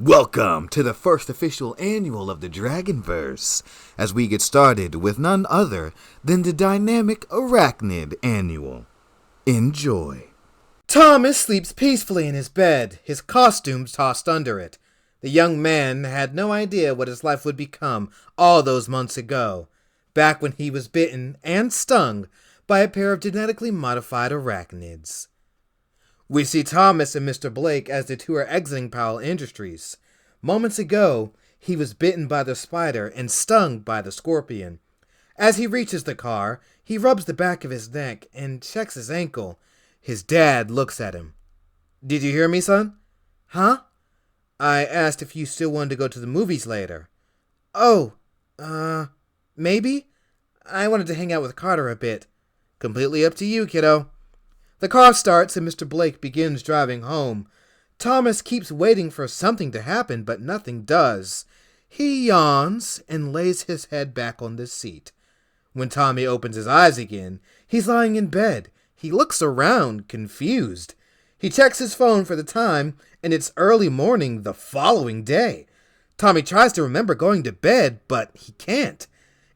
Welcome to the first official annual of the Dragonverse, as we get started with none other than the dynamic Arachnid Annual. Enjoy. Thomas sleeps peacefully in his bed, his costume tossed under it. The young man had no idea what his life would become all those months ago, back when he was bitten and stung by a pair of genetically modified arachnids. We see Thomas and Mr. Blake as the two are exiting Powell Industries. Moments ago, he was bitten by the spider and stung by the scorpion. As he reaches the car, he rubs the back of his neck and checks his ankle. His dad looks at him. "Did you hear me, son?" "Huh?" "I asked if you still wanted to go to the movies later." "Oh, maybe? I wanted to hang out with Carter a bit." "Completely up to you, kiddo." The car starts and Mr. Blake begins driving home. Thomas keeps waiting for something to happen, but nothing does. He yawns and lays his head back on the seat. When Tommy opens his eyes again, he's lying in bed. He looks around, confused. He checks his phone for the time, and it's early morning the following day. Tommy tries to remember going to bed, but he can't.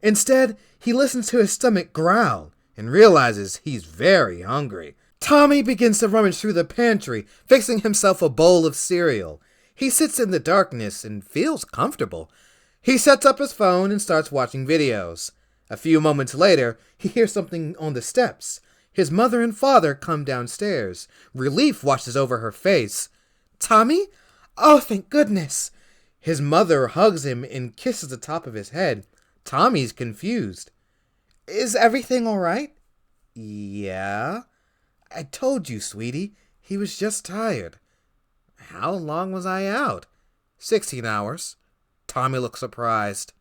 Instead, he listens to his stomach growl and realizes he's very hungry. Tommy begins to rummage through the pantry, fixing himself a bowl of cereal. He sits in the darkness and feels comfortable. He sets up his phone and starts watching videos. A few moments later, he hears something on the steps. His mother and father come downstairs. Relief washes over her face. "Tommy? Oh, thank goodness." His mother hugs him and kisses the top of his head. Tommy's confused. "Is everything all right?" "Yeah." "I told you, sweetie. He was just tired." "How long was I out?" 16 hours. Tommy looked surprised.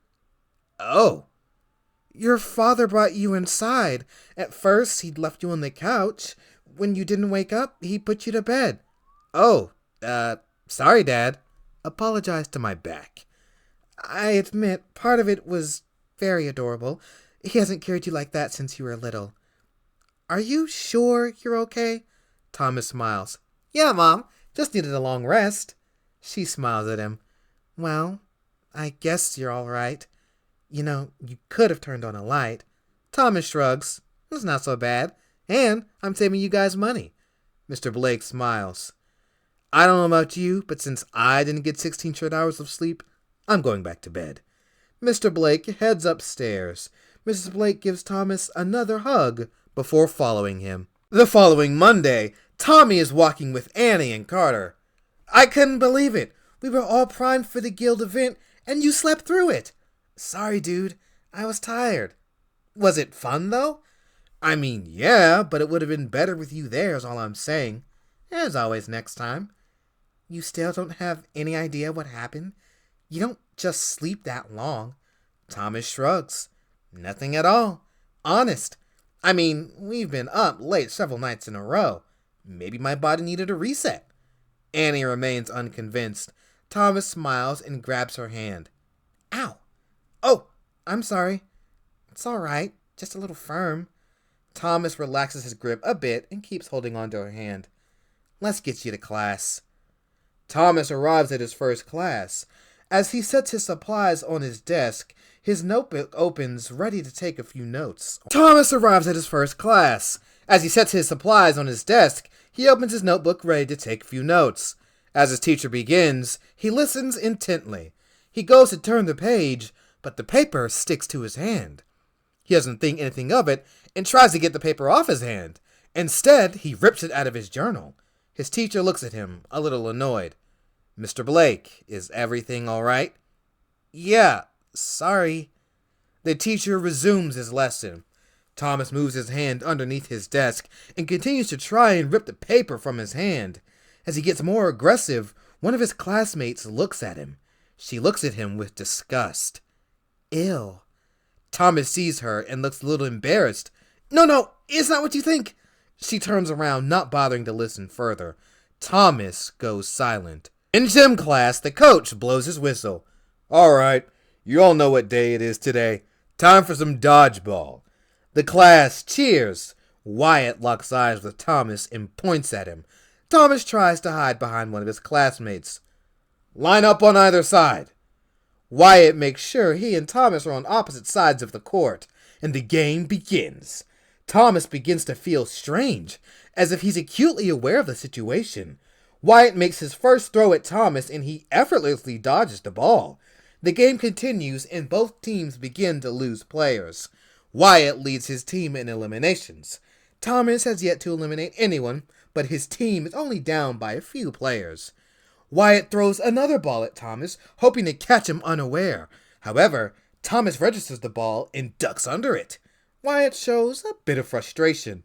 "Oh." "Your father brought you inside. At first, he'd left you on the couch. When you didn't wake up, he put you to bed." "Oh, sorry, Dad." "Apologize to my back." "I admit, part of it was very adorable. He hasn't carried you like that since you were little." "Are you sure you're okay?" Thomas smiles. "Yeah, Mom. Just needed a long rest." She smiles at him. "Well, I guess you're all right. You know, you could have turned on a light." Thomas shrugs. "It's not so bad. And I'm saving you guys money." Mr. Blake smiles. "I don't know about you, but since I didn't get 16 short hours of sleep, I'm going back to bed." Mr. Blake heads upstairs. Mrs. Blake gives Thomas another hug before following him. The following Monday, Tommy is walking with Annie and Carter. "I couldn't believe it. We were all primed for the guild event, and you slept through it." "Sorry, dude. I was tired." "Was it fun, though?" "I mean, yeah, but it would have been better with you there is all I'm saying. As always next time." "You still don't have any idea what happened? You don't just sleep that long." Thomas shrugs. "Nothing at all. Honest. I mean, we've been up late several nights in a row. Maybe my body needed a reset." Annie remains unconvinced. Thomas smiles and grabs her hand. "Ow. Oh, I'm sorry." "It's all right. Just a little firm." Thomas relaxes his grip a bit and keeps holding onto her hand. "Let's get you to class." Thomas arrives at his first class. As he sets his supplies on his desk, his notebook opens, ready to take a few notes. Thomas arrives at his first class. As he sets his supplies on his desk, he opens his notebook, ready to take a few notes. As his teacher begins, he listens intently. He goes to turn the page, but the paper sticks to his hand. He doesn't think anything of it and tries to get the paper off his hand. Instead, he rips it out of his journal. His teacher looks at him, a little annoyed. "Mr. Blake, is everything all right?" "Yeah, sorry." The teacher resumes his lesson. Thomas moves his hand underneath his desk and continues to try and rip the paper from his hand. As he gets more aggressive, one of his classmates looks at him. She looks at him with disgust. "Ew." Thomas sees her and looks a little embarrassed. No, it's not what you think." She turns around, not bothering to listen further. Thomas goes silent. In gym class, the coach blows his whistle. "All right, you all know what day it is today. Time for some dodgeball." The class cheers. Wyatt locks eyes with Thomas and points at him. Thomas tries to hide behind one of his classmates. Line up on either side. Wyatt makes sure he and Thomas are on opposite sides of the court, and the game begins. Thomas begins to feel strange, as if he's acutely aware of the situation. Wyatt makes his first throw at Thomas, and he effortlessly dodges the ball. The game continues, and both teams begin to lose players. Wyatt leads his team in eliminations. Thomas has yet to eliminate anyone, but his team is only down by a few players. Wyatt throws another ball at Thomas, hoping to catch him unaware. However, Thomas registers the ball and ducks under it. Wyatt shows a bit of frustration.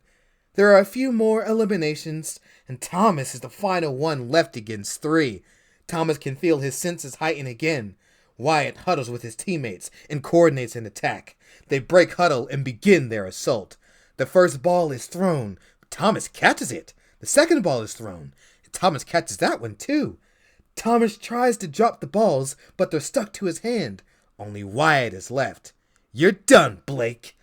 There are a few more eliminations, and Thomas is the final one left against 3. Thomas can feel his senses heighten again. Wyatt huddles with his teammates and coordinates an attack. They break huddle and begin their assault. The first ball is thrown. Thomas catches it. The second ball is thrown. Thomas catches that one too. Thomas tries to drop the balls, but they're stuck to his hand. Only Wyatt is left. You're done, Blake.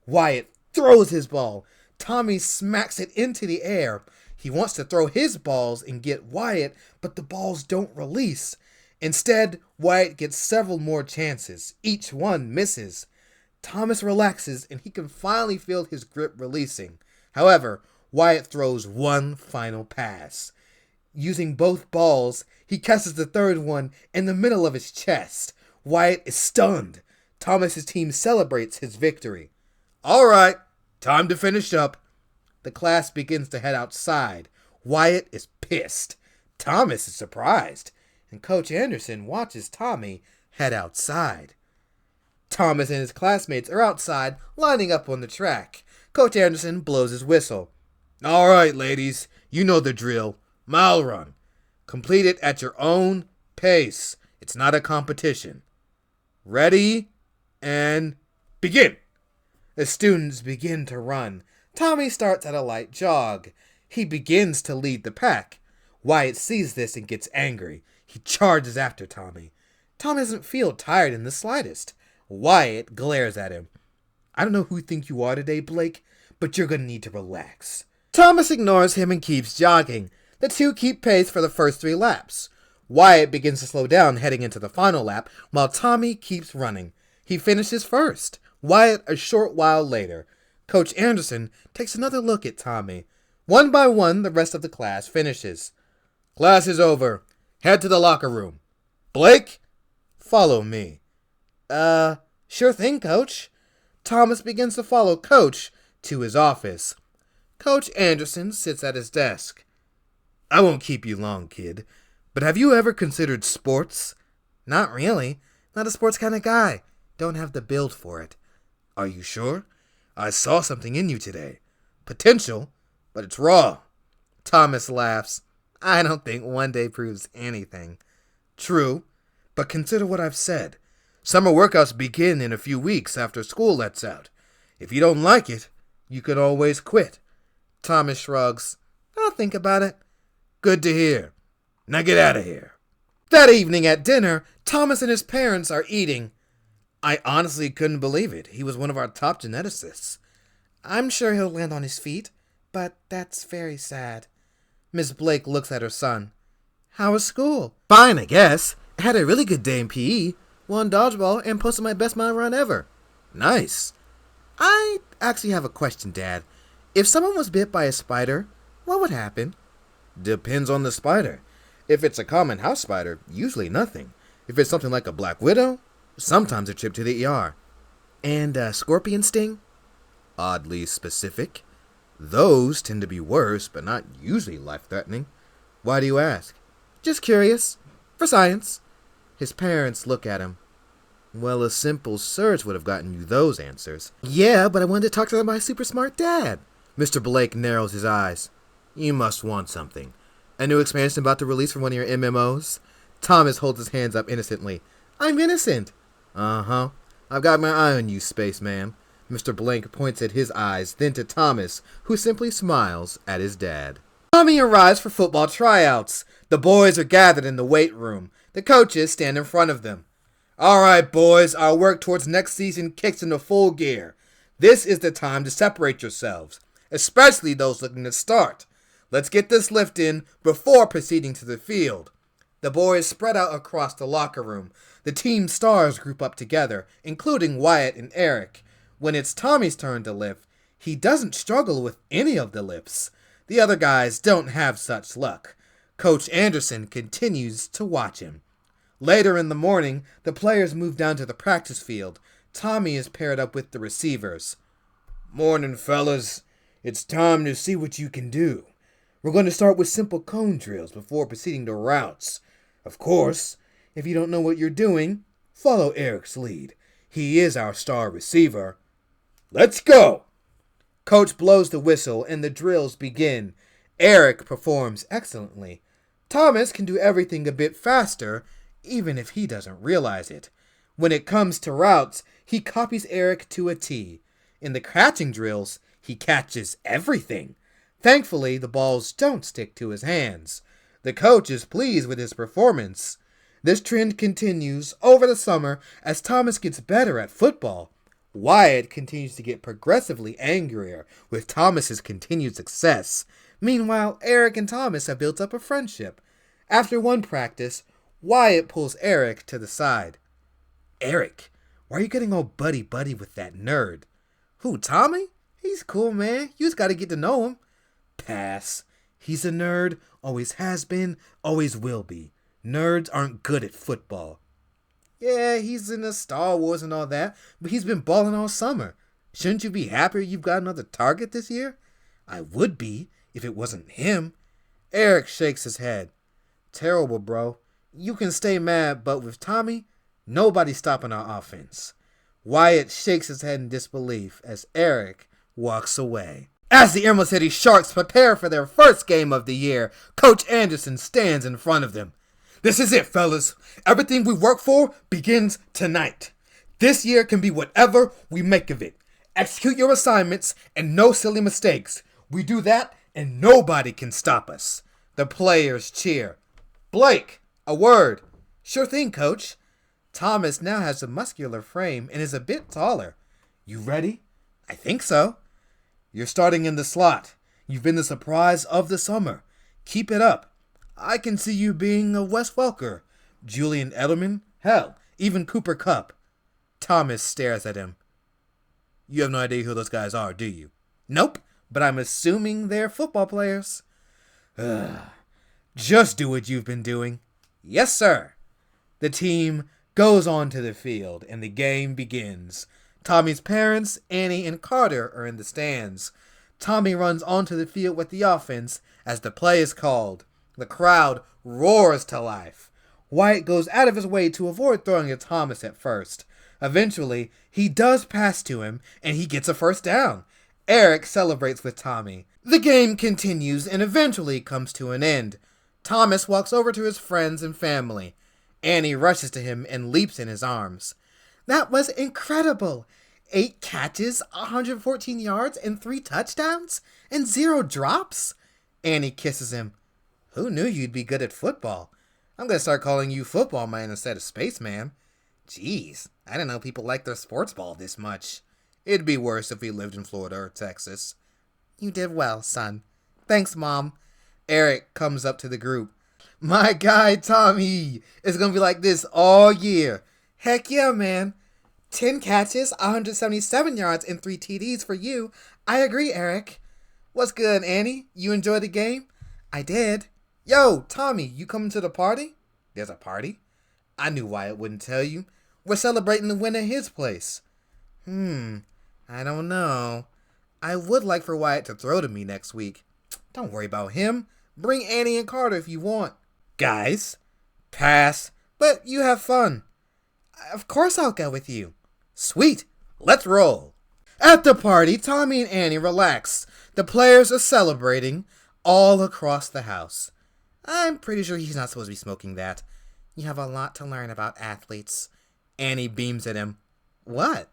Wyatt throws his ball. Tommy smacks it into the air. He wants to throw his balls and get Wyatt, but the balls don't release. Instead, Wyatt gets several more chances. Each one misses. Thomas relaxes, and he can finally feel his grip releasing. However, Wyatt throws one final pass. Using both balls, he catches the third one in the middle of his chest. Wyatt is stunned. Thomas's team celebrates his victory. All right, time to finish up. The class begins to head outside. Wyatt is pissed. Thomas is surprised, and Coach Anderson watches Tommy head outside. Thomas and his classmates are outside, lining up on the track. Coach Anderson blows his whistle. All right, ladies, you know the drill. Mile run. Complete it at your own pace. It's not a competition. Ready, and begin. The students begin to run. Tommy starts at a light jog. He begins to lead the pack. Wyatt sees this and gets angry. He charges after Tommy. Tommy doesn't feel tired in the slightest. Wyatt glares at him. I don't know who you think you are today, Blake, but you're going to need to relax. Thomas ignores him and keeps jogging. The two keep pace for the first 3 laps. Wyatt begins to slow down heading into the final lap, while Tommy keeps running. He finishes first. Wyatt a short while later. Coach Anderson takes another look at Tommy. One by one, the rest of the class finishes. Class is over. Head to the locker room. Blake, follow me. Sure thing, Coach. Thomas begins to follow Coach to his office. Coach Anderson sits at his desk. I won't keep you long, kid, but have you ever considered sports? Not really. Not a sports kind of guy. Don't have the build for it. Are you sure? I saw something in you today. Potential, but it's raw. Thomas laughs. I don't think one day proves anything. True, but consider what I've said. Summer workouts begin in a few weeks after school lets out. If you don't like it, you can always quit. Thomas shrugs. I'll think about it. Good to hear. Now get out of here. That evening at dinner, Thomas and his parents are eating. I honestly couldn't believe it. He was one of our top geneticists. I'm sure he'll land on his feet, but that's very sad. Miss Blake looks at her son. How was school? Fine, I guess. I had a really good day in PE. Won dodgeball and posted my best mile run ever. Nice. I actually have a question, Dad. If someone was bit by a spider, what would happen? Depends on the spider. If it's a common house spider, usually nothing. If it's something like a black widow, sometimes a trip to the ER. And a scorpion sting? Oddly specific. Those tend to be worse, but not usually life-threatening. Why do you ask? Just curious. For science. His parents look at him. Well, a simple search would have gotten you those answers. Yeah, but I wanted to talk to my super smart dad. Mr. Blake narrows his eyes. You must want something. A new expansion about to release from one of your MMOs? Thomas holds his hands up innocently. I'm innocent. Uh-huh. I've got my eye on you, spaceman. Mr. Blake points at his eyes, then to Thomas, who simply smiles at his dad. Tommy arrives for football tryouts. The boys are gathered in the weight room. The coaches stand in front of them. All right, boys, our work towards next season kicks into full gear. This is the time to separate yourselves, especially those looking to start. Let's get this lift in before proceeding to the field. The boys spread out across the locker room. The team stars group up together, including Wyatt and Eric. When it's Tommy's turn to lift, he doesn't struggle with any of the lifts. The other guys don't have such luck. Coach Anderson continues to watch him. Later in the morning, the players move down to the practice field. Tommy is paired up with the receivers. Morning, fellas. It's time to see what you can do. We're going to start with simple cone drills before proceeding to routes. Of course, if you don't know what you're doing, follow Eric's lead. He is our star receiver. Let's go! Coach blows the whistle and the drills begin. Eric performs excellently. Thomas can do everything a bit faster, even if he doesn't realize it. When it comes to routes, he copies Eric to a T. In the catching drills, he catches everything. Thankfully, the balls don't stick to his hands. The coach is pleased with his performance. This trend continues over the summer as Thomas gets better at football. Wyatt continues to get progressively angrier with Thomas's continued success. Meanwhile, Eric and Thomas have built up a friendship. After one practice, Wyatt pulls Eric to the side. Eric, why are you getting all buddy-buddy with that nerd? Who, Tommy? He's cool, man. You just gotta get to know him. Pass. He's a nerd, always has been, always will be. Nerds aren't good at football. Yeah, he's in the Star Wars and all that, but he's been balling all summer. Shouldn't you be happier you've got another target this year? I would be, if it wasn't him. Eric shakes his head. Terrible, bro. You can stay mad, but with Tommy, nobody's stopping our offense. Wyatt shakes his head in disbelief as Eric walks away. As the Emerald City Sharks prepare for their first game of the year, Coach Anderson stands in front of them. This is it, fellas. Everything we work for begins tonight. This year can be whatever we make of it. Execute your assignments and no silly mistakes. We do that and nobody can stop us. The players cheer. Blake, a word. Sure thing, Coach. Thomas now has a muscular frame and is a bit taller. You ready? I think so. You're starting in the slot. You've been the surprise of the summer. Keep it up. I can see you being a Wes Welker, Julian Edelman, hell, even Cooper Kupp. Thomas stares at him. You have no idea who those guys are, do you? Nope, but I'm assuming they're football players. Just do what you've been doing. Yes, sir. The team goes onto the field and the game begins. Tommy's parents, Annie and Carter, are in the stands. Tommy runs onto the field with the offense as the play is called. The crowd roars to life. Wyatt goes out of his way to avoid throwing at Thomas at first. Eventually, he does pass to him and he gets a first down. Eric celebrates with Tommy. The game continues and eventually comes to an end. Thomas walks over to his friends and family. Annie rushes to him and leaps in his arms. That was incredible. 8 catches, 114 yards, and 3 touchdowns, and 0 drops? Annie kisses him. Who knew you'd be good at football? I'm gonna start calling you Football Man instead of Spaceman. Jeez, I didn't know people liked their sports ball this much. It'd be worse if we lived in Florida or Texas. You did well, son. Thanks, Mom. Eric comes up to the group. My guy, Tommy, is gonna be like this all year. Heck yeah, man. 10 catches, 177 yards, and 3 TDs for you. I agree, Eric. What's good, Annie? You enjoyed the game? I did. Yo, Tommy, you coming to the party? There's a party? I knew Wyatt wouldn't tell you. We're celebrating the win at his place. I don't know. I would like for Wyatt to throw to me next week. Don't worry about him. Bring Annie and Carter if you want. Guys, pass, but you have fun. Of course I'll go with you. Sweet, let's roll. At the party, Tommy and Annie relax. The players are celebrating all across the house. I'm pretty sure he's not supposed to be smoking that. You have a lot to learn about athletes. Annie beams at him. What?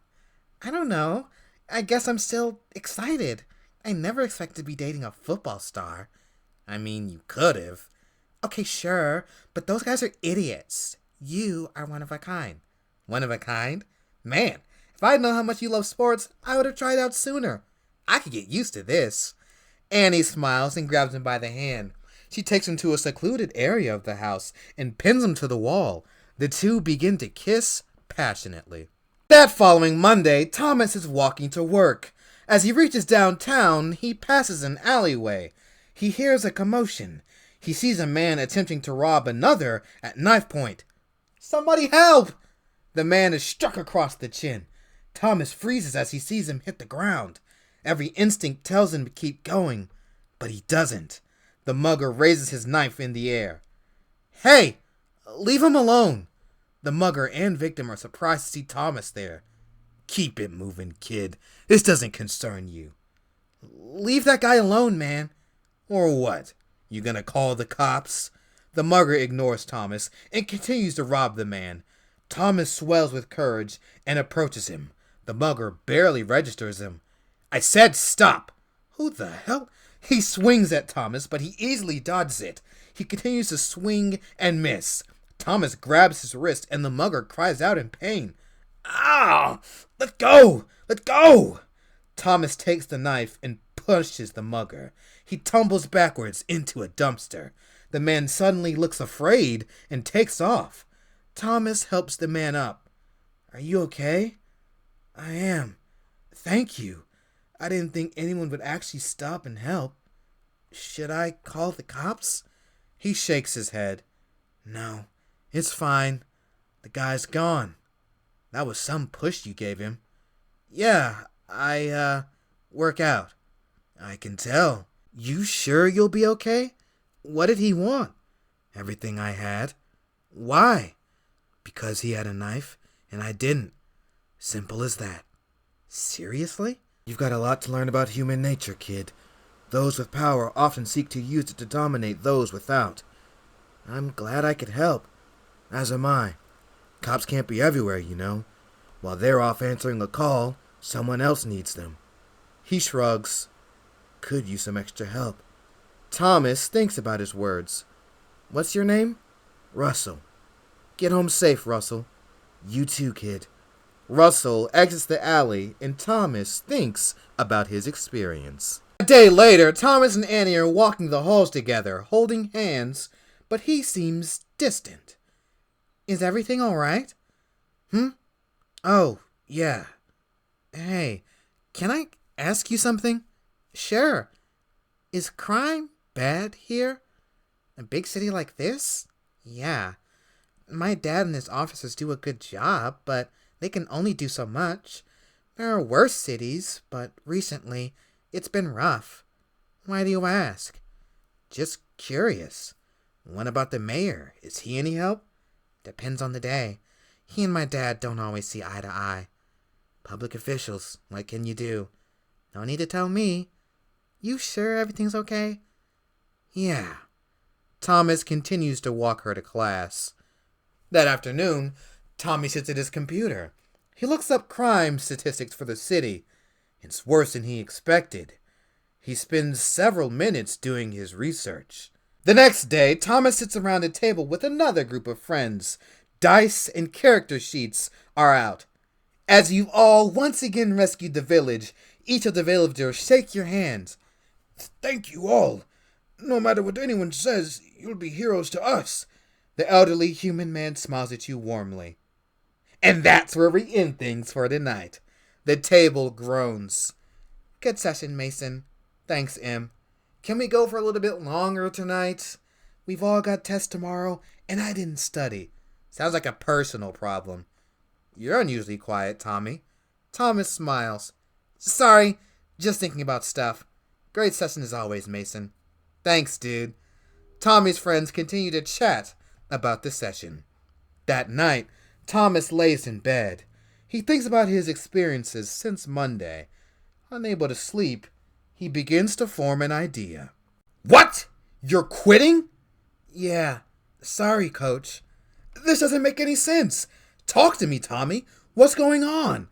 I don't know. I guess I'm still excited. I never expected to be dating a football star. I mean, you could've. Okay, sure, but those guys are idiots. You are one of a kind. One of a kind? Man, if I'd known how much you love sports, I would have tried out sooner. I could get used to this. Annie smiles and grabs him by the hand. She takes him to a secluded area of the house and pins him to the wall. The two begin to kiss passionately. That following Monday, Thomas is walking to work. As he reaches downtown, he passes an alleyway. He hears a commotion. He sees a man attempting to rob another at knife point. "Somebody help!" The man is struck across the chin. Thomas freezes as he sees him hit the ground. Every instinct tells him to keep going, but he doesn't. The mugger raises his knife in the air. "Hey, leave him alone!" The mugger and victim are surprised to see Thomas there. "Keep it moving, kid. This doesn't concern you." "Leave that guy alone, man." "Or what? You gonna call the cops?" The mugger ignores Thomas and continues to rob the man. Thomas swells with courage and approaches him. The mugger barely registers him. "I said stop!" "Who the hell?" He swings at Thomas, but he easily dodges it. He continues to swing and miss. Thomas grabs his wrist and the mugger cries out in pain. "Ah! Let go! Let go!" Thomas takes the knife and pushes the mugger. He tumbles backwards into a dumpster. The man suddenly looks afraid and takes off. Thomas helps the man up. "Are you okay?" "I am. Thank you. I didn't think anyone would actually stop and help. Should I call the cops?" He shakes his head. "No, it's fine. The guy's gone." "That was some push you gave him." "Yeah, I work out." "I can tell. You sure you'll be okay?" "What did he want?" "Everything I had." "Why?" "Because he had a knife, and I didn't. Simple as that." "Seriously?" "You've got a lot to learn about human nature, kid. Those with power often seek to use it to dominate those without. I'm glad I could help. As am I. Cops can't be everywhere, you know. While they're off answering a call, someone else needs them." He shrugs. "Could use some extra help." Thomas thinks about his words. "What's your name?" "Russell." "Get home safe, Russell." "You too, kid." Russell exits the alley, and Thomas thinks about his experience. A day later, Thomas and Annie are walking the halls together, holding hands, but he seems distant. "Is everything all right?" "Oh, yeah. Hey, can I ask you something?" "Sure. Is crime bad here? A big city like this?" "Yeah. My dad and his officers do a good job, but they can only do so much. There are worse cities, but recently it's been rough." "Why do you ask?" "Just curious. What about the mayor? Is he any help?" "Depends on the day. He and my dad don't always see eye to eye." "Public officials, what can you do?" "No need to tell me." "You sure everything's okay?" "Yeah." Thomas continues to walk her to class. That afternoon, Tommy sits at his computer. He looks up crime statistics for the city. It's worse than he expected. He spends several minutes doing his research. The next day, Thomas sits around a table with another group of friends. Dice and character sheets are out. As you've all once again rescued the village, each of the villagers shake your hands. "Thank you all. No matter what anyone says, you'll be heroes to us." The elderly human man smiles at you warmly. And that's where we end things for tonight. The table groans. "Good session, Mason." "Thanks, Em. Can we go for a little bit longer tonight? We've all got tests tomorrow, and I didn't study." Sounds like a personal problem. "You're unusually quiet, Tommy." Thomas smiles. "Sorry, just thinking about stuff. Great session as always, Mason." "Thanks, dude." Tommy's friends continue to chat about the session. That night, Thomas lays in bed. He thinks about his experiences since Monday. Unable to sleep, he begins to form an idea. "What? You're quitting?" "Yeah. Sorry, coach." "This doesn't make any sense. Talk to me, Tommy. What's going on?"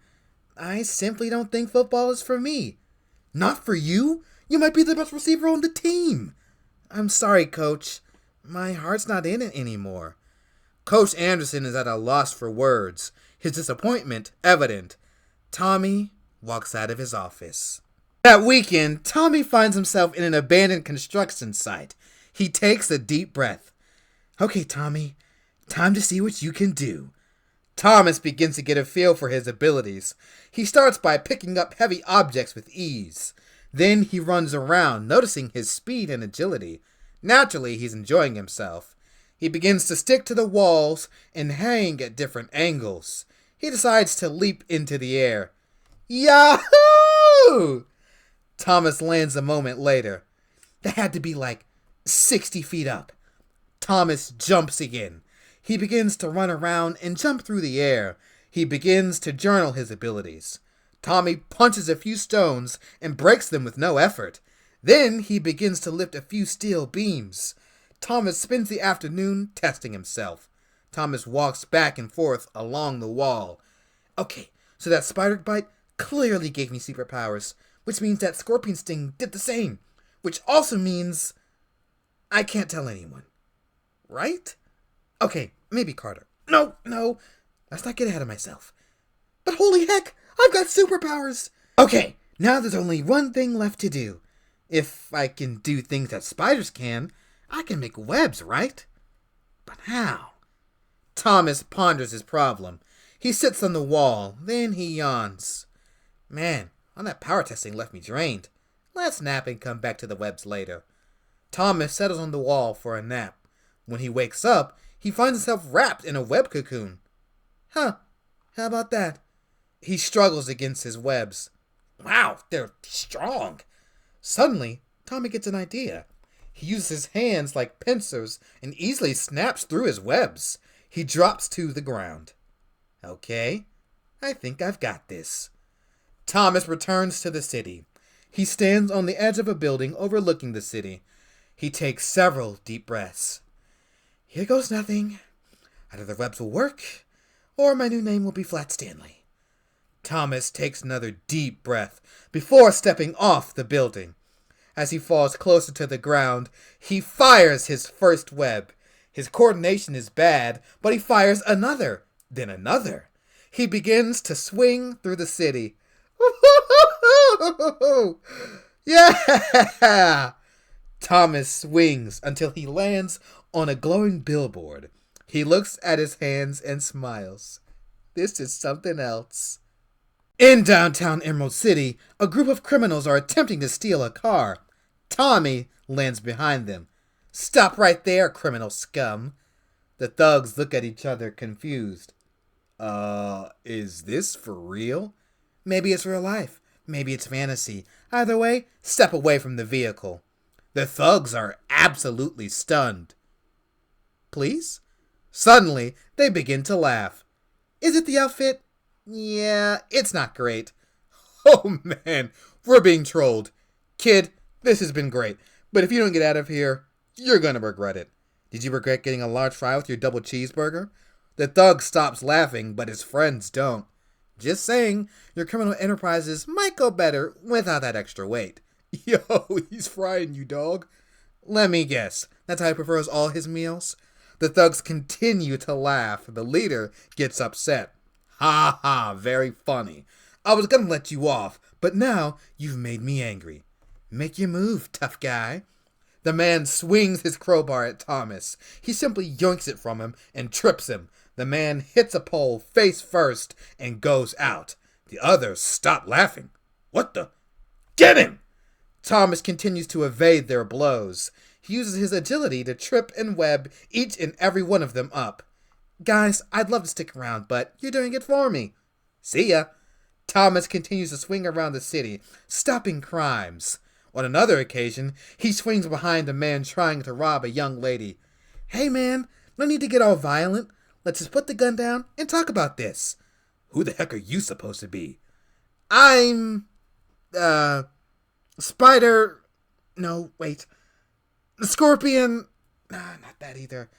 "I simply don't think football is for me." "Not for you? You might be the best receiver on the team." "I'm sorry, coach. My heart's not in it anymore." Coach Anderson is at a loss for words, his disappointment evident. Tommy walks out of his office. That weekend, Tommy finds himself in an abandoned construction site. He takes a deep breath. Okay, Tommy, time to see what you can do. Thomas begins to get a feel for his abilities. He starts by picking up heavy objects with ease. Then he runs around, noticing his speed and agility. Naturally, he's enjoying himself. He begins to stick to the walls and hang at different angles. He decides to leap into the air. Yahoo! Thomas lands a moment later. That had to be like 60 feet up. Thomas jumps again. He begins to run around and jump through the air. He begins to journal his abilities. Tommy punches a few stones and breaks them with no effort. Then he begins to lift a few steel beams. Thomas spends the afternoon testing himself. Thomas walks back and forth along the wall. Okay, so that spider bite clearly gave me superpowers, which means that scorpion sting did the same, which also means I can't tell anyone. Right? Okay, maybe Carter. No, let's not get ahead of myself. But holy heck, I've got superpowers! Okay, now there's only one thing left to do. If I can do things that spiders can, I can make webs, right? But how? Thomas ponders his problem. He sits on the wall, then he yawns. Man, all that power testing left me drained. Let's nap and come back to the webs later. Thomas settles on the wall for a nap. When he wakes up, he finds himself wrapped in a web cocoon. Huh, how about that? He struggles against his webs. Wow, they're strong. Suddenly, Tommy gets an idea. He uses his hands like pincers and easily snaps through his webs. He drops to the ground. Okay, I think I've got this. Thomas returns to the city. He stands on the edge of a building overlooking the city. He takes several deep breaths. Here goes nothing. Either the webs will work, or my new name will be Flat Stanley. Thomas takes another deep breath before stepping off the building. As he falls closer to the ground, he fires his first web. His coordination is bad, but he fires another, then another. He begins to swing through the city. Yeah! Thomas swings until he lands on a glowing billboard. He looks at his hands and smiles. This is something else. In downtown Emerald City, a group of criminals are attempting to steal a car. Tommy lands behind them. Stop right there, criminal scum. The thugs look at each other confused. Is this for real? Maybe it's real life. Maybe it's fantasy. Either way, step away from the vehicle. The thugs are absolutely stunned. Please? Suddenly, they begin to laugh. Is it the outfit? Yeah, it's not great. Oh man, we're being trolled. Kid, this has been great, but if you don't get out of here, you're gonna regret it. Did you regret getting a large fry with your double cheeseburger? The thug stops laughing, but his friends don't. Just saying, your criminal enterprises might go better without that extra weight. Yo, he's frying you, dog. Let me guess, that's how he prefers all his meals? The thugs continue to laugh. The leader gets upset. Ha ha, very funny. I was gonna let you off, but now you've made me angry. Make your move, tough guy. The man swings his crowbar at Thomas. He simply yoinks it from him and trips him. The man hits a pole face first and goes out. The others stop laughing. What the? Get him! Thomas continues to evade their blows. He uses his agility to trip and web each and every one of them up. Guys, I'd love to stick around, but you're doing it for me. See ya. Thomas continues to swing around the city, stopping crimes. On another occasion, he swings behind a man trying to rob a young lady. Hey man, no need to get all violent. Let's just put the gun down and talk about this. Who the heck are you supposed to be? I'm... Spider... No, wait. Scorpion... Nah, not that either.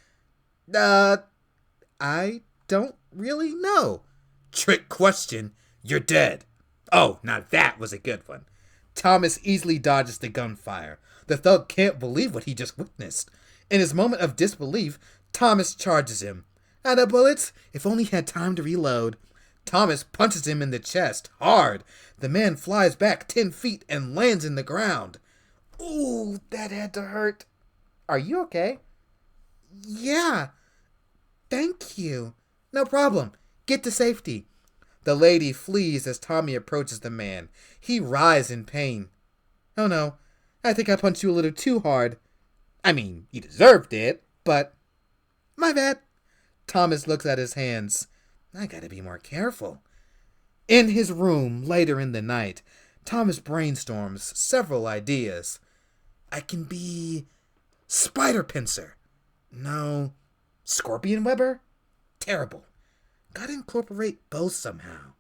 I don't really know. Trick question. You're dead. Oh, now that was a good one. Thomas easily dodges the gunfire. The thug can't believe what he just witnessed. In his moment of disbelief, Thomas charges him. Out of bullets, if only he had time to reload. Thomas punches him in the chest, hard. The man flies back 10 feet and lands in the ground. Ooh, that had to hurt. Are you okay? Yeah, thank you. No problem. Get to safety. The lady flees as Tommy approaches the man. He writhes in pain. Oh no, I think I punched you a little too hard. I mean, you deserved it, but... My bad. Thomas looks at his hands. I gotta be more careful. In his room, later in the night, Thomas brainstorms several ideas. I can be... Spider Pincer. No. Scorpion Webber? Terrible. Gotta incorporate both somehow.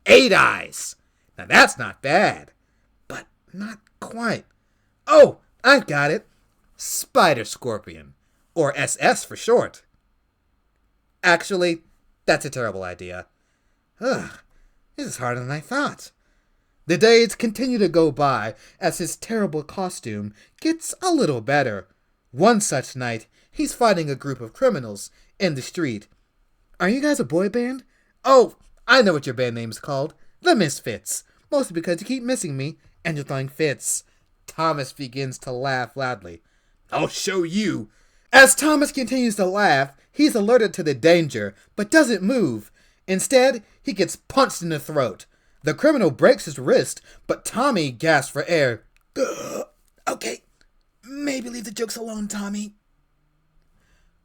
8 Eyes! Now that's not bad. But not quite. Oh, I've got it. Spider Scorpion. Or SS for short. Actually, that's a terrible idea. Ugh, this is harder than I thought. The days continue to go by as his terrible costume gets a little better. One such night, he's fighting a group of criminals in the street. Are you guys a boy band? Oh, I know what your band name's called. The Misfits. Mostly because you keep missing me and you're throwing fits. Thomas begins to laugh loudly. I'll show you. As Thomas continues to laugh, he's alerted to the danger, but doesn't move. Instead, he gets punched in the throat. The criminal breaks his wrist, but Tommy gasps for air. Okay, maybe leave the jokes alone, Tommy.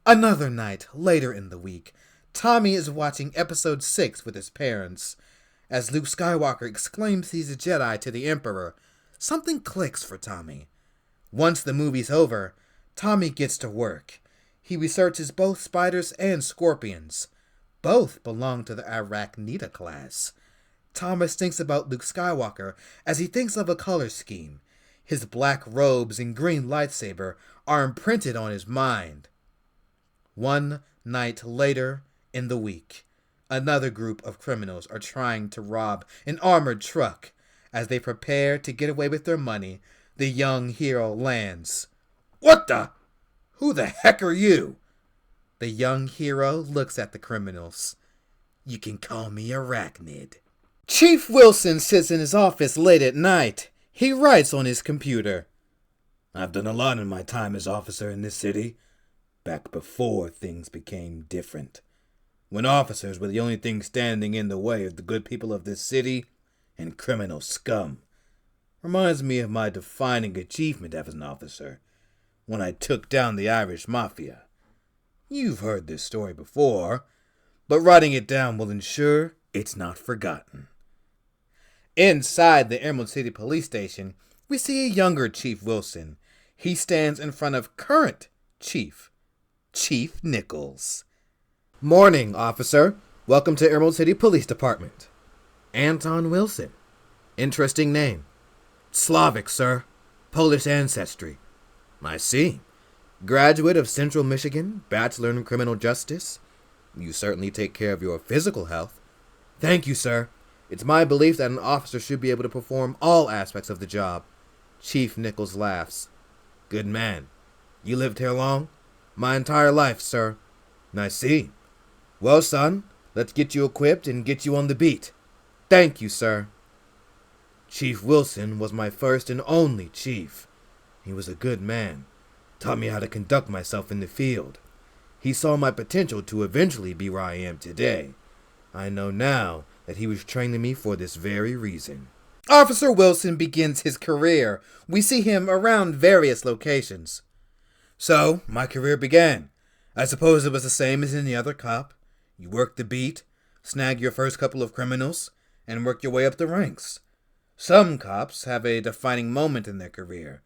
Another night, later in the week, Tommy is watching episode 6 with his parents. As Luke Skywalker exclaims he's a Jedi to the Emperor, something clicks for Tommy. Once the movie's over, Tommy gets to work. He researches both spiders and scorpions. Both belong to the Arachnida class. Thomas thinks about Luke Skywalker as he thinks of a color scheme. His black robes and green lightsaber are imprinted on his mind. One night later in the week, another group of criminals are trying to rob an armored truck. As they prepare to get away with their money, the young hero lands. What the? Who the heck are you? The young hero looks at the criminals. You can call me Arachnid. Chief Wilson sits in his office late at night. He writes on his computer. I've done a lot in my time as officer in this city, back before things became different. When officers were the only thing standing in the way of the good people of this city and criminal scum. Reminds me of my defining achievement as an officer, when I took down the Irish Mafia. You've heard this story before, but writing it down will ensure it's not forgotten. Inside the Emerald City Police Station, we see a younger Chief Wilson. He stands in front of current Chief Nichols. Morning, officer. Welcome to Emerald City Police Department. Anton Wilson. Interesting name. Slavic, sir. Polish ancestry. I see. Graduate of Central Michigan, Bachelor in Criminal Justice. You certainly take care of your physical health. Thank you, sir. It's my belief that an officer should be able to perform all aspects of the job. Chief Nichols laughs. Good man. You lived here long? My entire life, sir. I see. Well, son, let's get you equipped and get you on the beat. Thank you, sir. Chief Wilson was my first and only chief. He was a good man. Taught me how to conduct myself in the field. He saw my potential to eventually be where I am today. I know now that he was training me for this very reason. Officer Wilson begins his career. We see him around various locations. So, my career began. I suppose it was the same as any other cop. You work the beat, snag your first couple of criminals, and work your way up the ranks. Some cops have a defining moment in their career.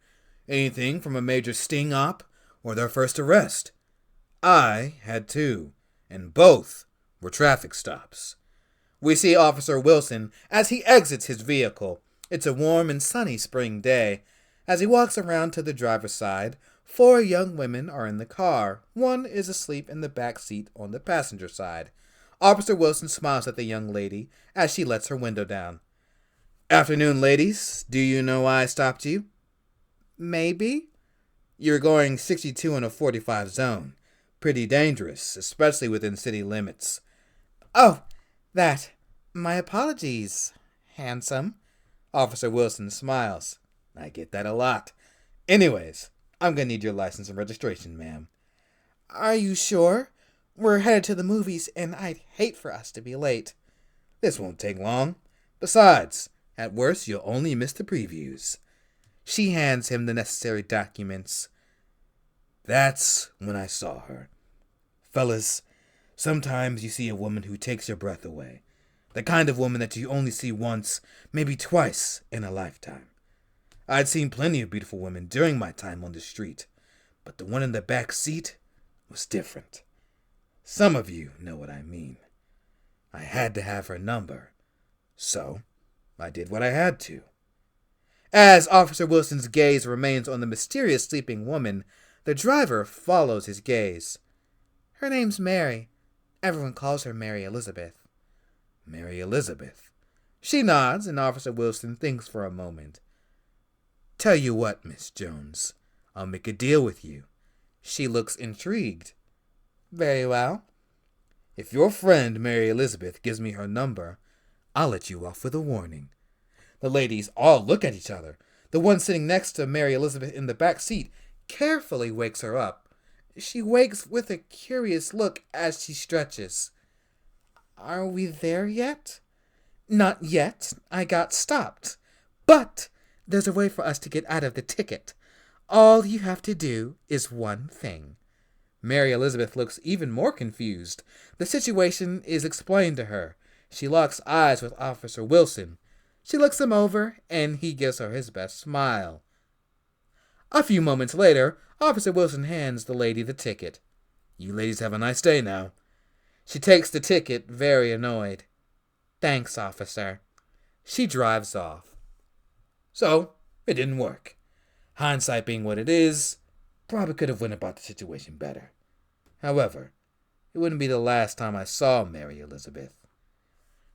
Anything from a major sting op or their first arrest. I had two, and both were traffic stops. We see Officer Wilson as he exits his vehicle. It's a warm and sunny spring day. As he walks around to the driver's side, 4 young women are in the car. One is asleep in the back seat on the passenger side. Officer Wilson smiles at the young lady as she lets her window down. Afternoon, ladies. Do you know why I stopped you? Maybe. You're going 62 in a 45 zone. Pretty dangerous, especially within city limits. Oh, that. My apologies, handsome. Officer Wilson smiles. I get that a lot. Anyways, I'm gonna need your license and registration, ma'am. Are you sure? We're headed to the movies, and I'd hate for us to be late. This won't take long. Besides, at worst, you'll only miss the previews. She hands him the necessary documents. That's when I saw her. Fellas, sometimes you see a woman who takes your breath away. The kind of woman that you only see once, maybe twice in a lifetime. I'd seen plenty of beautiful women during my time on the street, but the one in the back seat was different. Some of you know what I mean. I had to have her number, so I did what I had to. As Officer Wilson's gaze remains on the mysterious sleeping woman, the driver follows his gaze. Her name's Mary. Everyone calls her Mary Elizabeth. Mary Elizabeth. She nods, and Officer Wilson thinks for a moment. Tell you what, Miss Jones, I'll make a deal with you. She looks intrigued. Very well. If your friend Mary Elizabeth gives me her number, I'll let you off with a warning. The ladies all look at each other. The one sitting next to Mary Elizabeth in the back seat carefully wakes her up. She wakes with a curious look as she stretches. Are we there yet? Not yet. I got stopped. But there's a way for us to get out of the ticket. All you have to do is one thing. Mary Elizabeth looks even more confused. The situation is explained to her. She locks eyes with Officer Wilson. She looks him over, and he gives her his best smile. A few moments later, Officer Wilson hands the lady the ticket. You ladies have a nice day now. She takes the ticket, very annoyed. Thanks, officer. She drives off. So, it didn't work. Hindsight being what it is, probably could have went about the situation better. However, it wouldn't be the last time I saw Mary Elizabeth.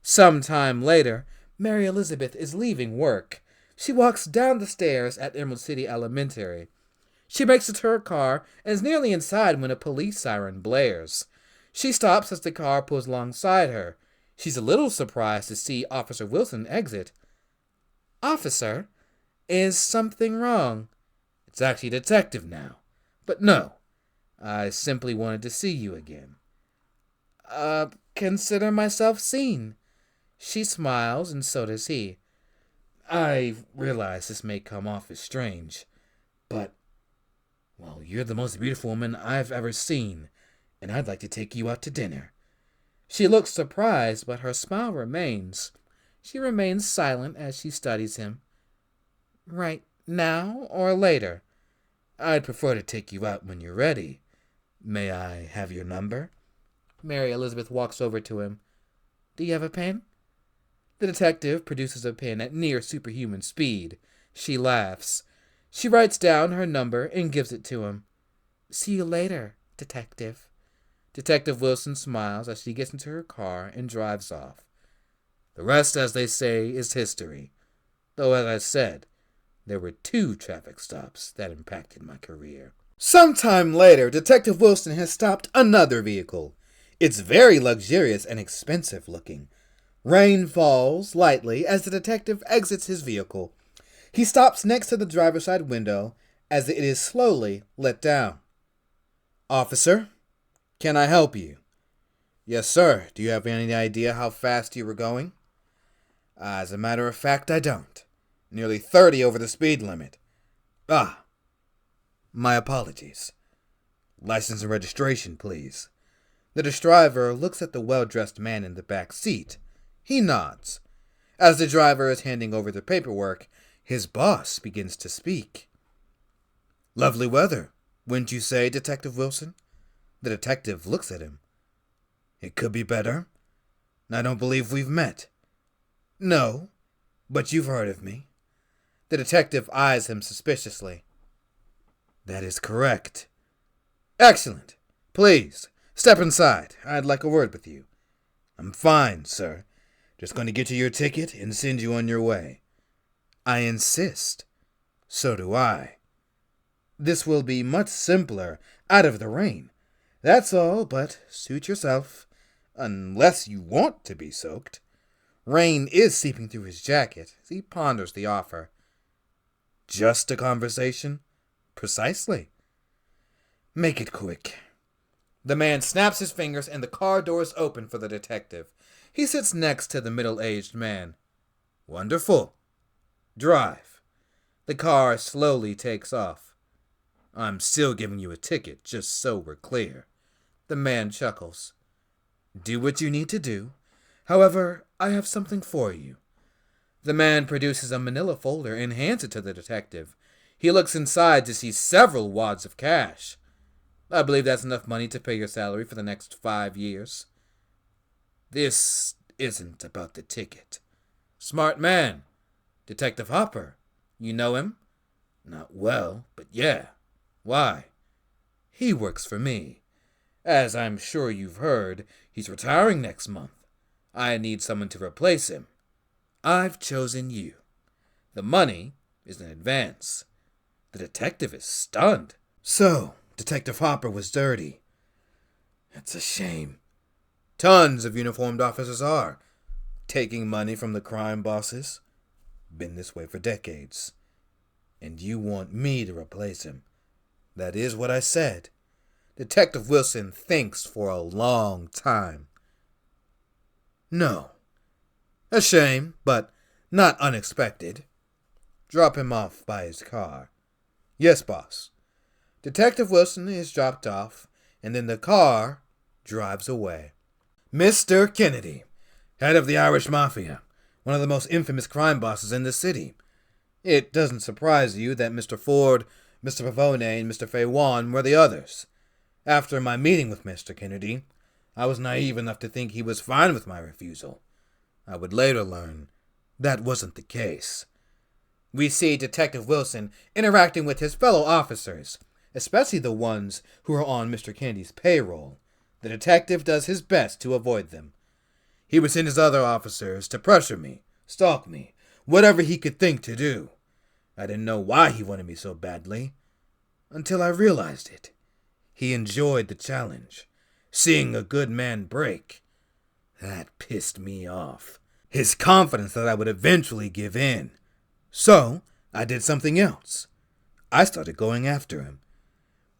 Some time later, Mary Elizabeth is leaving work. She walks down the stairs at Emerald City Elementary. She makes it to her car and is nearly inside when a police siren blares. She stops as the car pulls alongside her. She's a little surprised to see Officer Wilson exit. Officer, is something wrong? It's actually a detective now. But no, I simply wanted to see you again. Consider myself seen. She smiles, and so does he. I realize this may come off as strange, but, well, you're the most beautiful woman I've ever seen, and I'd like to take you out to dinner. She looks surprised, but her smile remains. She remains silent as she studies him. Right now or later? I'd prefer to take you out when you're ready. May I have your number? Mary Elizabeth walks over to him. Do you have a pen? The detective produces a pen at near superhuman speed. She laughs. She writes down her number and gives it to him. See you later, detective. Detective Wilson smiles as she gets into her car and drives off. The rest, as they say, is history. Though, as I said, there were 2 traffic stops that impacted my career. Sometime later, Detective Wilson has stopped another vehicle. It's very luxurious and expensive looking. Rain falls lightly as the detective exits his vehicle. He stops next to the driver's side window as it is slowly let down. Officer, can I help you? Yes, sir. Do you have any idea how fast you were going? As a matter of fact, I don't. Nearly 30 over the speed limit. Ah, my apologies. License and registration, please. The driver looks at the well-dressed man in the back seat. He nods. As the driver is handing over the paperwork, his boss begins to speak. Lovely weather, wouldn't you say, Detective Wilson? The detective looks at him. It could be better. I don't believe we've met. No, but you've heard of me. The detective eyes him suspiciously. That is correct. Excellent. Please, step inside. I'd like a word with you. I'm fine, sir. Just going to get you your ticket and send you on your way. I insist. So do I. This will be much simpler out of the rain. That's all, but suit yourself. Unless you want to be soaked. Rain is seeping through his jacket as he ponders the offer. Just a conversation? Precisely. Make it quick. The man snaps his fingers and the car doors open for the detective. He sits next to the middle-aged man. Wonderful. Drive. The car slowly takes off. I'm still giving you a ticket, just so we're clear. The man chuckles. Do what you need to do. However, I have something for you. The man produces a manila folder and hands it to the detective. He looks inside to see several wads of cash. I believe that's enough money to pay your salary for the next 5 years. This isn't about the ticket. Smart man. Detective Hopper. You know him? Not well, but yeah. Why? He works for me. As I'm sure you've heard, he's retiring next month. I need someone to replace him. I've chosen you. The money is in advance. The detective is stunned. So, Detective Hopper was dirty. It's a shame. Tons of uniformed officers are. Taking money from the crime bosses. Been this way for decades. And you want me to replace him. That is what I said. Detective Wilson thinks for a long time. No. A shame, but not unexpected. Drop him off by his car. Yes, boss. Detective Wilson is dropped off, and then the car drives away. Mr. Kennedy, head of the Irish Mafia, one of the most infamous crime bosses in the city. It doesn't surprise you that Mr. Ford, Mr. Pavone, and Mr. Faywan were the others. After my meeting with Mr. Kennedy, I was naive enough to think he was fine with my refusal. I would later learn that wasn't the case. We see Detective Wilson interacting with his fellow officers, especially the ones who are on Mr. Kennedy's payroll. The detective does his best to avoid them. He would send his other officers to pressure me, stalk me, whatever he could think to do. I didn't know why he wanted me so badly, until I realized it. He enjoyed the challenge, seeing a good man break. That pissed me off. His confidence that I would eventually give in. So, I did something else. I started going after him.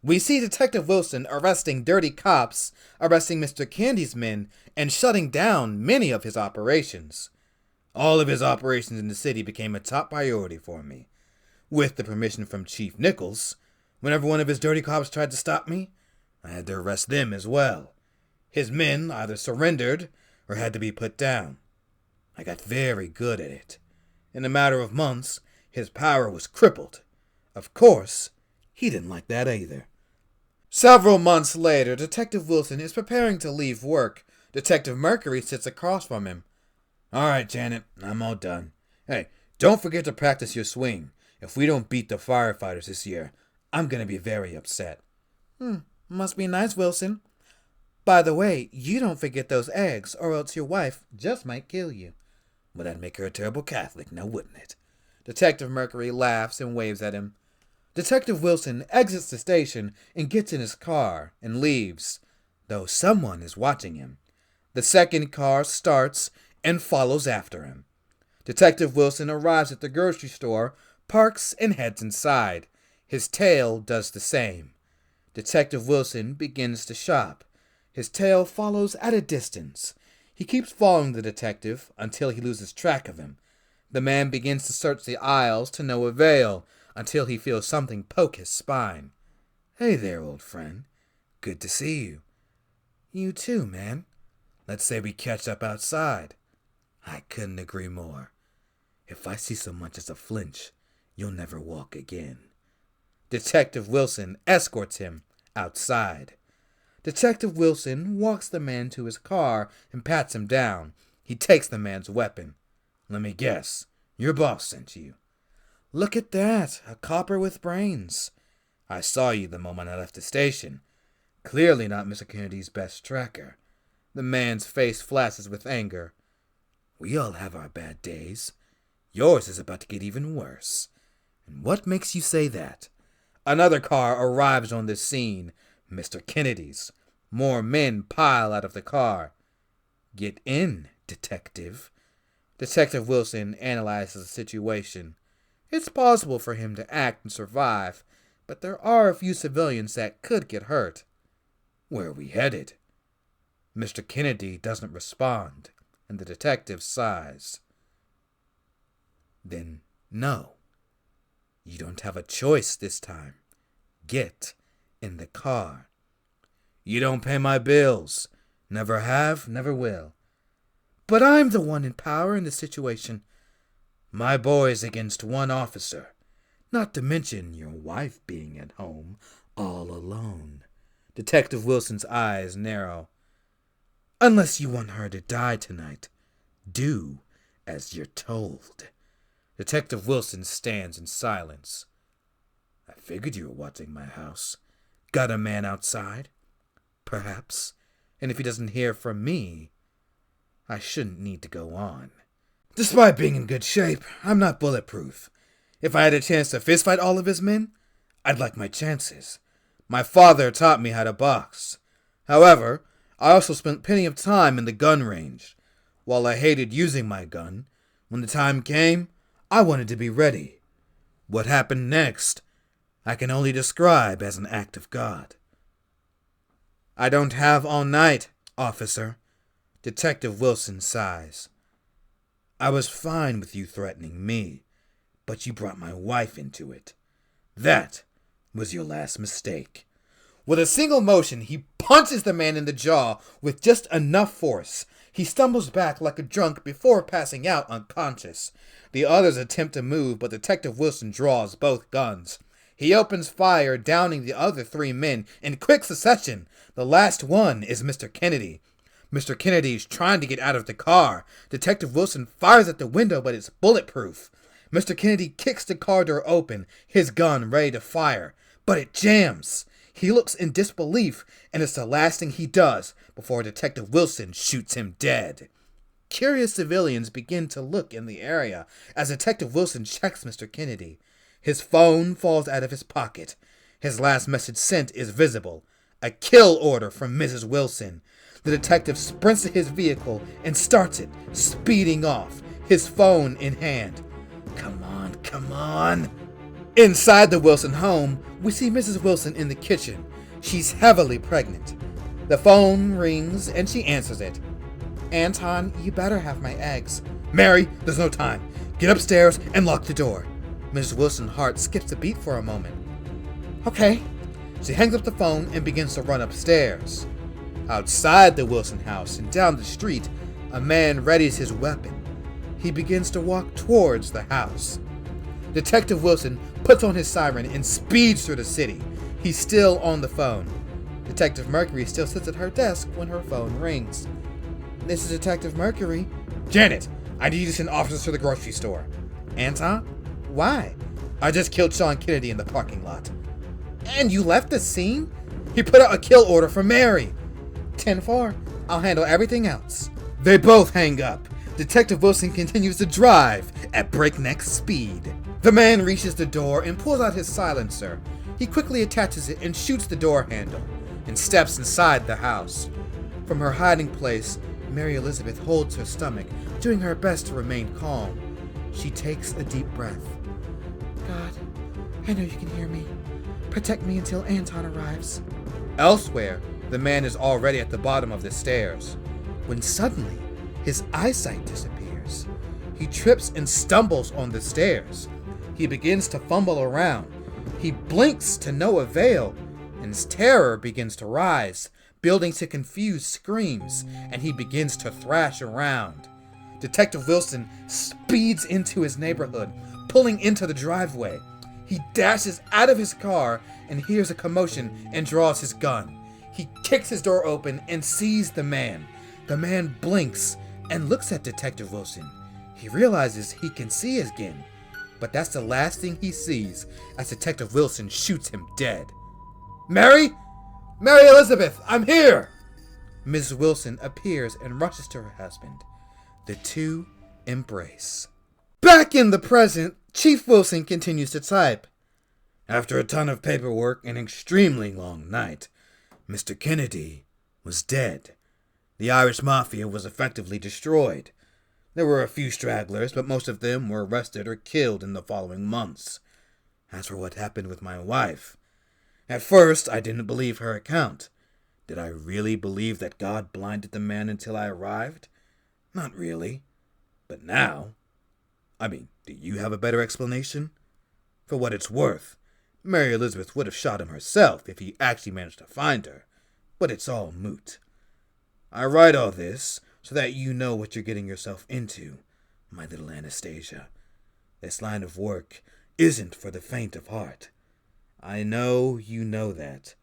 We see Detective Wilson arresting dirty cops, arresting Mr. Candy's men, and shutting down many of his operations. All of his operations in the city became a top priority for me. With the permission from Chief Nichols, whenever one of his dirty cops tried to stop me, I had to arrest them as well. His men either surrendered or had to be put down. I got very good at it. In a matter of months, his power was crippled. Of course, he didn't like that either. Several months later, Detective Wilson is preparing to leave work. Detective Mercury sits across from him. All right, Janet, I'm all done. Hey, don't forget to practice your swing. If we don't beat the firefighters this year, I'm going to be very upset. Must be nice, Wilson. By the way, you don't forget those eggs, or else your wife just might kill you. Well, that'd make her a terrible Catholic, now wouldn't it? Detective Mercury laughs and waves at him. Detective Wilson exits the station and gets in his car and leaves, though someone is watching him. The second car starts and follows after him. Detective Wilson arrives at the grocery store, parks, and heads inside. His tail does the same. Detective Wilson begins to shop. His tail follows at a distance. He keeps following the detective until he loses track of him. The man begins to search the aisles to no avail until he feels something poke his spine. Hey there, old friend. Good to see you. You too, man. Let's say we catch up outside. I couldn't agree more. If I see so much as a flinch, you'll never walk again. Detective Wilson escorts him outside. Detective Wilson walks the man to his car and pats him down. He takes the man's weapon. Let me guess, your boss sent you. Look at that, a copper with brains. I saw you the moment I left the station. Clearly not Mr. Kennedy's best tracker. The man's face flashes with anger. We all have our bad days. Yours is about to get even worse. And what makes you say that? Another car arrives on the scene. Mr. Kennedy's. More men pile out of the car. Get in, detective. Detective Wilson analyzes the situation. It's possible for him to act and survive, but there are a few civilians that could get hurt. Where are we headed? Mr. Kennedy doesn't respond, and the detective sighs. Then, no. You don't have a choice this time. Get in the car. You don't pay my bills. Never have, never will. But I'm the one in power in this situation. My boy's against one officer. Not to mention your wife being at home all alone. Detective Wilson's eyes narrow. Unless you want her to die tonight, do as you're told. Detective Wilson stands in silence. I figured you were watching my house. Got a man outside? Perhaps. And if he doesn't hear from me, I shouldn't need to go on. Despite being in good shape, I'm not bulletproof. If I had a chance to fistfight all of his men, I'd like my chances. My father taught me how to box. However, I also spent plenty of time in the gun range. While I hated using my gun, when the time came, I wanted to be ready. What happened next, I can only describe as an act of God. I don't have all night, officer. Detective Wilson sighs. I was fine with you threatening me, but you brought my wife into it. That was your last mistake. With a single motion, he punches the man in the jaw with just enough force. He stumbles back like a drunk before passing out unconscious. The others attempt to move, but Detective Wilson draws both guns. He opens fire, downing the other 3 men in quick succession. The last one is Mr. Kennedy. Mr. Kennedy's trying to get out of the car. Detective Wilson fires at the window, but it's bulletproof. Mr. Kennedy kicks the car door open, his gun ready to fire, but it jams. He looks in disbelief, and it's the last thing he does before Detective Wilson shoots him dead. Curious civilians begin to look in the area as Detective Wilson checks Mr. Kennedy. His phone falls out of his pocket. His last message sent is visible. A kill order from Mrs. Wilson. The detective sprints to his vehicle and starts it, speeding off, his phone in hand. Come on, come on. Inside the Wilson home, we see Mrs. Wilson in the kitchen. She's heavily pregnant. The phone rings and she answers it. Anton, you better have my eggs. Mary, there's no time. Get upstairs and lock the door. Mrs. Wilson's heart skips a beat for a moment. Okay. She hangs up the phone and begins to run upstairs. Outside the Wilson house and down the street, a man readies his weapon. He begins to walk towards the house. Detective Wilson puts on his siren and speeds through the city. He's still on the phone. Detective Mercury still sits at her desk when her phone rings. This is Detective Mercury. Janet, I need you to send officers to the grocery store. Anton? Why? I just killed Sean Kennedy in the parking lot. And you left the scene? He put out a kill order for Mary. 10-4. I'll handle everything else. They both hang up. Detective Wilson continues to drive at breakneck speed. The man reaches the door and pulls out his silencer. He quickly attaches it and shoots the door handle and steps inside the house. From her hiding place, Mary Elizabeth holds her stomach, doing her best to remain calm. She takes a deep breath. God, I know you can hear me. Protect me until Anton arrives. Elsewhere, the man is already at the bottom of the stairs, when suddenly his eyesight disappears. He trips and stumbles on the stairs. He begins to fumble around. He blinks to no avail, and his terror begins to rise, building to confused screams, and he begins to thrash around. Detective Wilson speeds into his neighborhood, pulling into the driveway. He dashes out of his car and hears a commotion and draws his gun. He kicks his door open and sees the man. The man blinks and looks at Detective Wilson. He realizes he can see again, but that's the last thing he sees as Detective Wilson shoots him dead. Mary? Mary Elizabeth, I'm here! Mrs. Wilson appears and rushes to her husband. The two embrace. Back in the present, Chief Wilson continues to type. After a ton of paperwork and an extremely long night, Mr. Kennedy was dead. The Irish Mafia was effectively destroyed. There were a few stragglers, but most of them were arrested or killed in the following months. As for what happened with my wife, at first I didn't believe her account. Did I really believe that God blinded the man until I arrived? Not really. But now, do you have a better explanation? For what it's worth, Mary Elizabeth would have shot him herself if he actually managed to find her. But it's all moot. I write all this so that you know what you're getting yourself into, my little Anastasia. This line of work isn't for the faint of heart. I know you know that,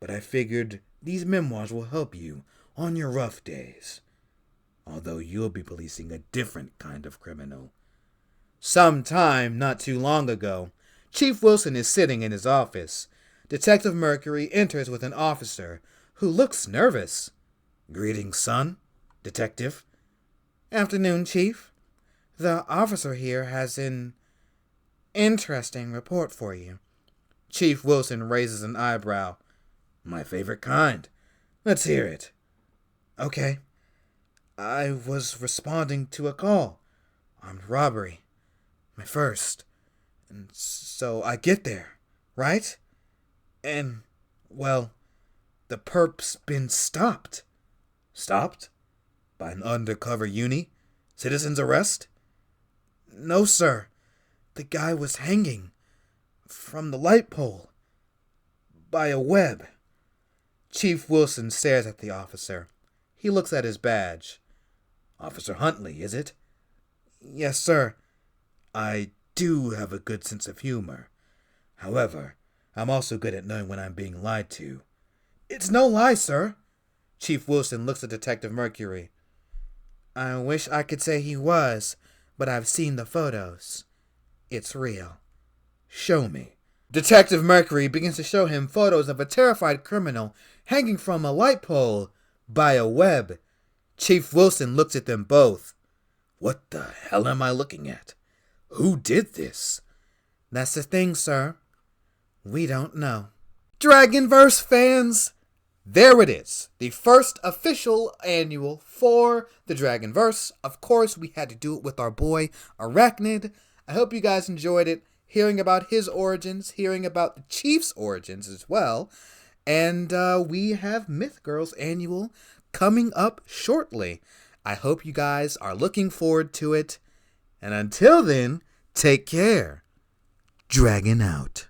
but I figured these memoirs will help you on your rough days. Although you'll be policing a different kind of criminal. Sometime not too long ago, Chief Wilson is sitting in his office. Detective Mercury enters with an officer who looks nervous. Greetings, son. Detective. Afternoon, Chief. The officer here has an interesting report for you. Chief Wilson raises an eyebrow. My favorite kind. Let's hear it. Okay. I was responding to a call. Armed robbery. My first. And so I get there, right? And, well, the perp's been stopped. Stopped? By an undercover uni? Citizen's arrest? No, sir. The guy was hanging from the light pole by a web. Chief Wilson stares at the officer. He looks at his badge. Officer Huntley, is it? Yes, sir. I do have a good sense of humor. However, I'm also good at knowing when I'm being lied to. It's no lie, sir. Chief Wilson looks at Detective Mercury. I wish I could say he was, but I've seen the photos. It's real. Show me. Detective Mercury begins to show him photos of a terrified criminal hanging from a light pole by a web. Chief Wilson looks at them both. What the hell am I looking at? Who did this? That's the thing, sir. We don't know. Dragonverse fans, there it is. The first official annual for the Dragonverse. Of course, we had to do it with our boy, Arachnid. I hope you guys enjoyed it. Hearing about his origins, hearing about the Chief's origins as well. And we have Myth Girls Annual coming up shortly. I hope you guys are looking forward to it. And until then, take care. Dragon out.